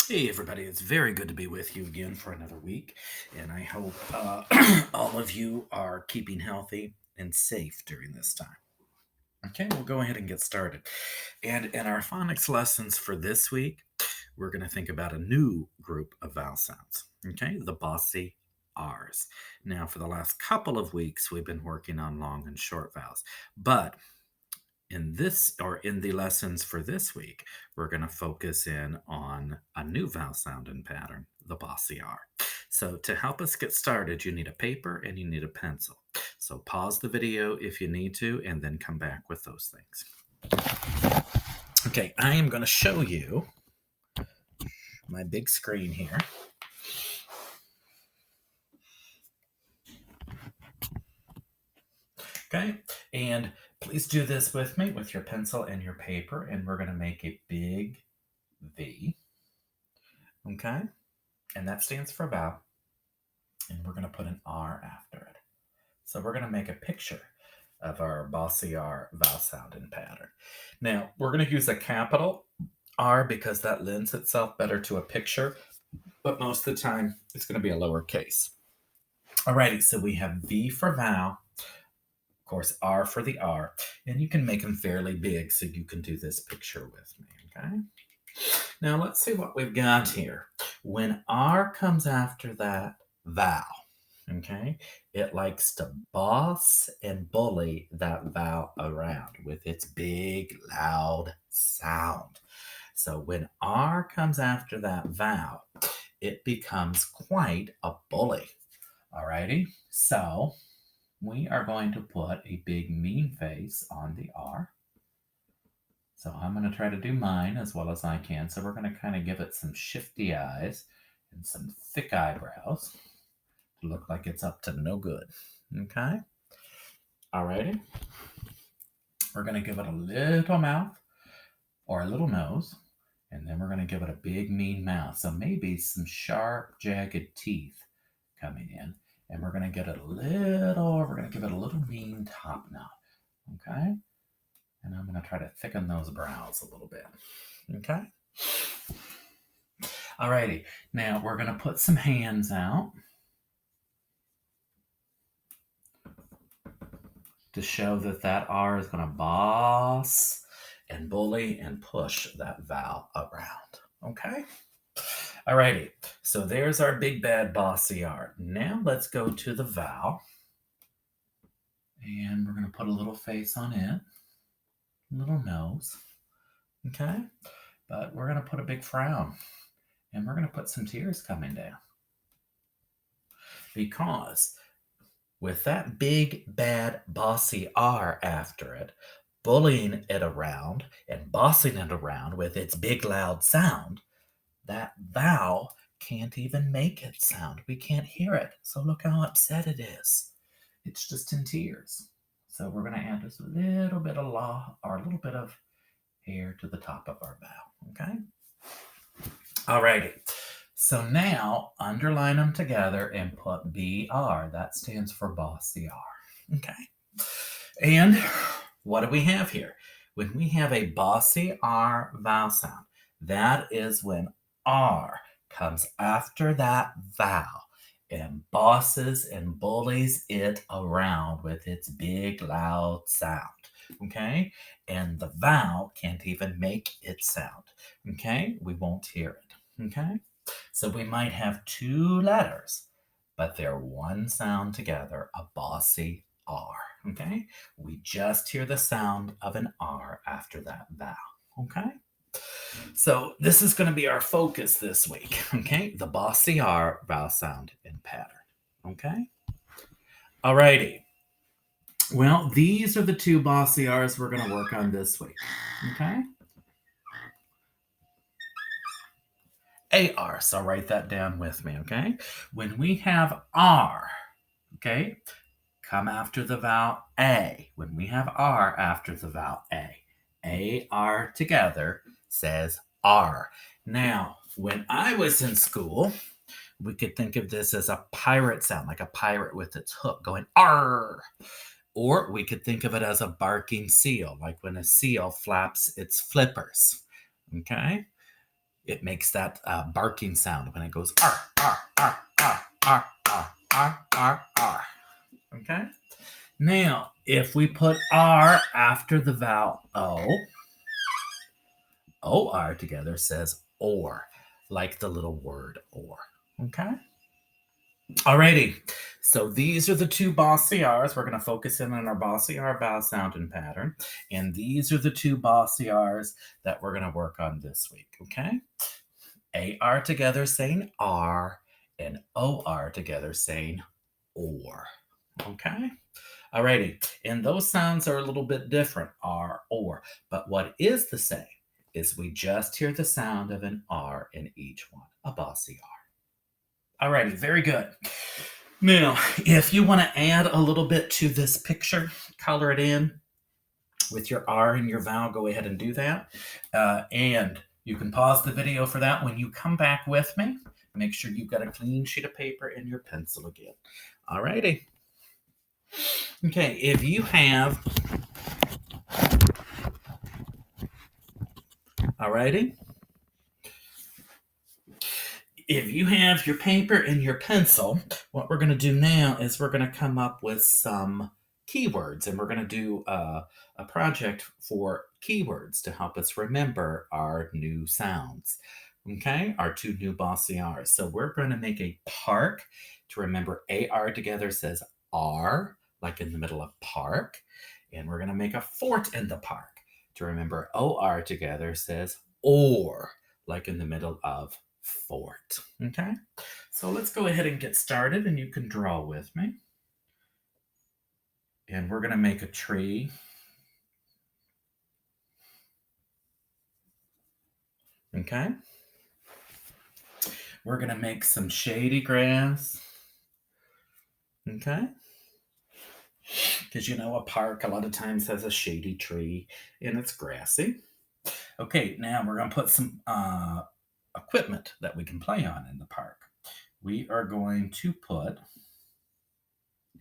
Hey, everybody, it's very good to be with you again for another week. And I hope all of you are keeping healthy and safe during this time. Okay, we'll go ahead and get started. And in our phonics lessons for this week, we're going to think about a new group of vowel sounds. Okay, the bossy R's. Now, for the last couple of weeks, we've been working on long and short vowels. But in the lessons for this week, we're going to focus in on a new vowel sound and pattern, the bossy R. So to help us get started, you need a paper and you need a pencil. So pause the video if you need to, and then come back with those things. Okay, I am going to show you my big screen here. Okay, and please do this with me with your pencil and your paper, and we're going to make a big V. Okay, and that stands for vowel. And we're going to put an R after it. So we're going to make a picture of our bossy R vowel sound and pattern. Now, we're going to use a capital R because that lends itself better to a picture, but most of the time it's going to be a lowercase. Alrighty, so we have V for vowel, of course, R for the R, and you can make them fairly big so you can do this picture with me, okay? Now, let's see what we've got here. When R comes after that vowel, okay, it likes to boss and bully that vowel around with its big, loud sound. So when R comes after that vowel, it becomes quite a bully. Alrighty, so we are going to put a big mean face on the R. So I'm going to try to do mine as well as I can. So we're going to kind of give it some shifty eyes and some thick eyebrows to look like it's up to no good. Okay. Alrighty. We're going to give it a little mouth or a little nose. And then we're going to give it a big mean mouth. So maybe some sharp, jagged teeth coming in. And we're going to give it a little mean top knot. Okay. And I'm going to try to thicken those brows a little bit. Okay. Alrighty. Now we're going to put some hands out to show that that R is going to boss and bully and push that vowel around. Okay. Alrighty. So there's our big bad bossy R. Now let's go to the vowel. And we're going to put a little face on it, a little nose. Okay. But we're going to put a big frown. And we're going to put some tears coming down. Because with that big, bad, bossy R after it, bullying it around and bossing it around with its big, loud sound, that vowel can't even make it sound. We can't hear it. So look how upset it is. It's just in tears. So we're going to add just a little bit of law or a little bit of hair to the top of our vowel. Okay? Alrighty. So now underline them together and put BR. That stands for bossy R. Okay. And what do we have here? When we have a bossy R vowel sound, that is when R comes after that vowel and bosses and bullies it around with its big loud sound. Okay? And the vowel can't even make its sound. Okay? We won't hear it. Okay? So we might have two letters, but they're one sound together, a bossy R. Okay? We just hear the sound of an R after that vowel. Okay? So this is going to be our focus this week. Okay? The bossy R vowel sound and pattern. Okay? Alrighty. Well, these are the two bossy R's we're going to work on this week. Okay? AR. So write that down with me, okay? When we have R, okay, come after the vowel A. When we have R after the vowel A, AR together says R. Now, when I was in school, we could think of this as a pirate sound, like a pirate with its hook going R. Or we could think of it as a barking seal, like when a seal flaps its flippers. Okay? It makes that barking sound when it goes R, R, R, R, R, R, R, R, R. Okay? Now, if we put R after the vowel O, OR together says or, like the little word or. Okay? Alrighty. So these are the two bossy R's. We're going to focus in on our bossy R vowel sound and pattern. And these are the two bossy R's that we're going to work on this week. Okay? AR together saying R and OR together saying or. Okay? Alrighty. And those sounds are a little bit different, R, or. But what is the same is we just hear the sound of an R in each one, a bossy R. Alrighty, very good. Now, if you want to add a little bit to this picture, color it in with your R and your vowel, go ahead and do that. And you can pause the video for that. When you come back with me, make sure you've got a clean sheet of paper and your pencil again. Alrighty. Okay, if you have, alrighty. If you have your paper and your pencil, what we're going to do now is we're going to come up with some keywords, and we're going to do a project for keywords to help us remember our new sounds. Okay, our two new bossy R's. So we're going to make a park to remember AR together says R, like in the middle of park. And we're going to make a fort in the park to remember OR together says or, like in the middle of fort. Okay, so let's go ahead and get started, and you can draw with me. And we're going to make a tree. Okay, we're going to make some shady grass. Okay, because you know a park a lot of times has a shady tree and it's grassy. Okay, now we're going to put some equipment that we can play on in the park. We are going to put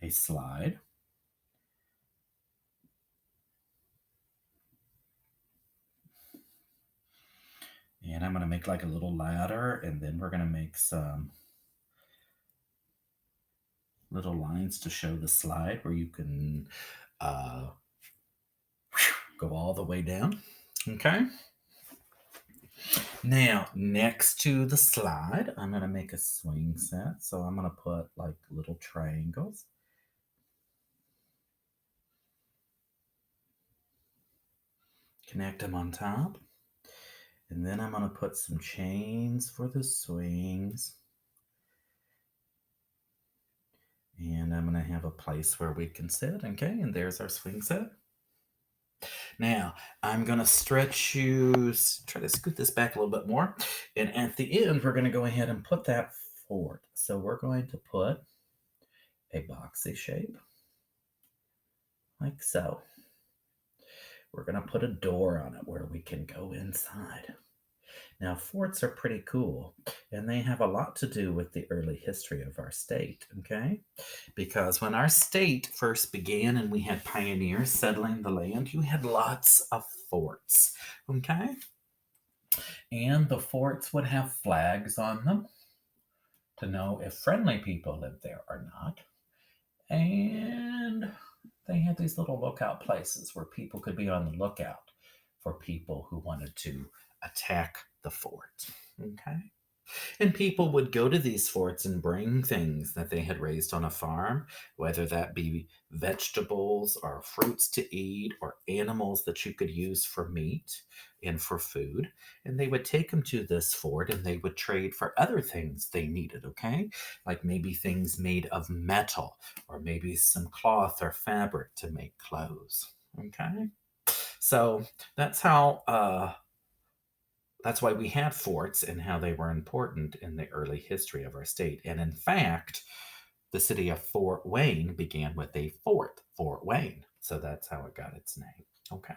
a slide. And I'm going to make like a little ladder, and then we're going to make some little lines to show the slide where you can go all the way down. Okay. Now, next to the slide, I'm going to make a swing set. So I'm going to put like little triangles. Connect them on top. And then I'm going to put some chains for the swings. And I'm going to have a place where we can sit. Okay, and there's our swing set. Now, I'm going to stretch you, try to scoot this back a little bit more. And at the end, we're going to go ahead and put that forward. So we're going to put a boxy shape, like so. We're going to put a door on it where we can go inside. Now, forts are pretty cool, and they have a lot to do with the early history of our state, okay? Because when our state first began and we had pioneers settling the land, you had lots of forts, okay? And the forts would have flags on them to know if friendly people lived there or not. And they had these little lookout places where people could be on the lookout for people who wanted to attack the fort. Okay. And people would go to these forts and bring things that they had raised on a farm, whether that be vegetables or fruits to eat or animals that you could use for meat and for food. And they would take them to this fort and they would trade for other things they needed, okay? Like maybe things made of metal or maybe some cloth or fabric to make clothes, okay? So that's how that's why we had forts and how they were important in the early history of our state. And in fact, the city of Fort Wayne began with a fort, Fort Wayne. So that's how it got its name. Okay.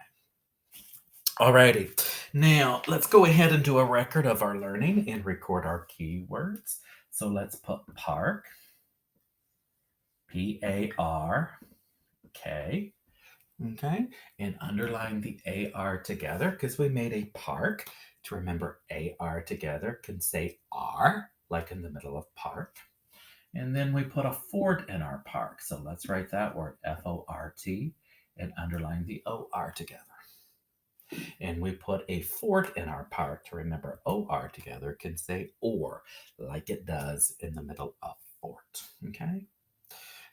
Alrighty. Now, let's go ahead and do a record of our learning and record our keywords. So let's put park, P-A-R-K, Okay, and underline the AR together because we made a park. To remember AR together can say R, like in the middle of park. And then we put a fort in our park. So let's write that word FORT and underline the OR together. And we put a fort in our park to remember OR together can say or, like it does in the middle of fort. Okay?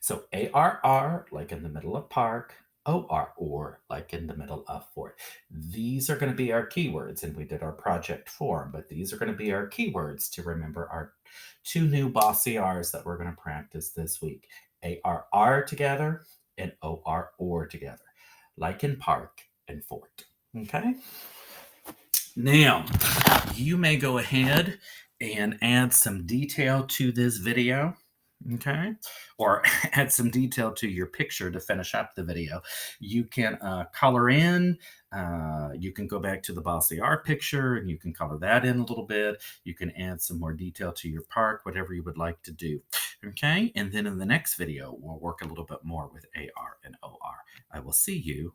So ARR, like in the middle of park, OR, like in the middle of fort. These are going to be our keywords, and we did our project form, but these are going to be our keywords to remember our two new bossy R's that we're going to practice this week. ARR together and OR together, like in park and fort. Okay? Now, you may go ahead and add some detail to this video, okay? Or add some detail to your picture to finish up the video. You can color in, you can go back to the Bossy R picture and you can color that in a little bit. You can add some more detail to your park, whatever you would like to do, okay? And then in the next video, we'll work a little bit more with AR and OR. I will see you